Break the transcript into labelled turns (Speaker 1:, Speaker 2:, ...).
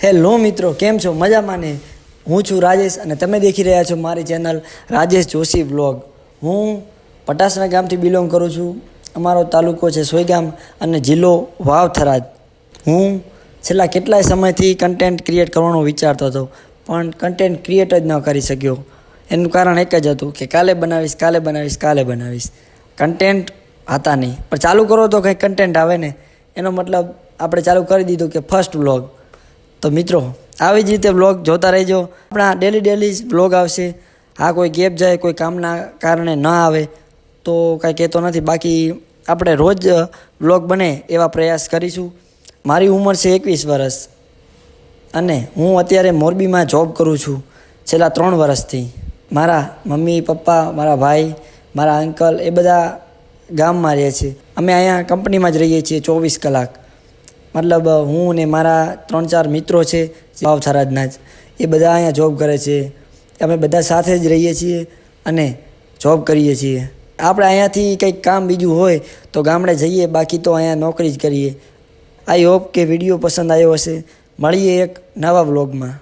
Speaker 1: Hello મિત્રો, કેમ છો? મજામાં ને? હું છું રાજેશ અને તમે દેખી રહ્યા છો મારી ચેનલ રાજેશ જોશી વ્લોગ. હું પટાસણા ગામથી બિલોંગ કરું છું. અમારો તાલુકો છે સોયગામ અને જિલ્લો વાવ થરાદ. હું છેલ્લા કેટલાય સમયથી કન્ટેન્ટ ક્રિએટ કરવાનો વિચારતો હતો, પણ કન્ટેન્ટ ક્રિએટ જ ન કરી શક્યો. એનું કારણ એક જ હતું કે કાલે બનાવીશ. કન્ટેન્ટ હતા નહીં, પણ ચાલુ કરો તો કંઈક કન્ટેન્ટ આવે ને. એનો મતલબ આપણે ચાલુ કરી દીધું કે ફર્સ્ટ વ્લોગ. તો મિત્રો, આવી જ રીતે વ્લોગ જોતા રહેજો. આપણા ડેલી વ્લોગ આવશે. હા, કોઈ ગેપ જાય, કોઈ કામના કારણે ન આવે તો કાંઈ કહેતો નથી. બાકી આપણે રોજ વ્લોગ બને એવા પ્રયાસ કરીશું. મારી ઉંમર છે 21 વર્ષ અને હું અત્યારે મોરબીમાં જોબ કરું છું છેલ્લા 3 વર્ષથી. મારા મમ્મી પપ્પા, મારા ભાઈ, મારા અંકલ એ બધા ગામમાં રહે છે. અમે અહીંયા કંપનીમાં જ રહીએ છીએ 24 કલાક. મતલબ હું ને મારા 3-4 મિત્રો છે વાવ થરાદના જ, એ બધા અહીંયા જોબ કરે છે. અમે બધા સાથે જ રહીએ છીએ અને જોબ કરીએ છીએ. આપણે અહીંયાથી કંઈક કામ બીજું હોય તો ગામડે જઈએ, બાકી તો અહીંયા નોકરી જ કરીએ. આઈ હોપ કે વિડીયો પસંદ આવ્યો હશે. મળીએ એક નવા વ્લોગમાં.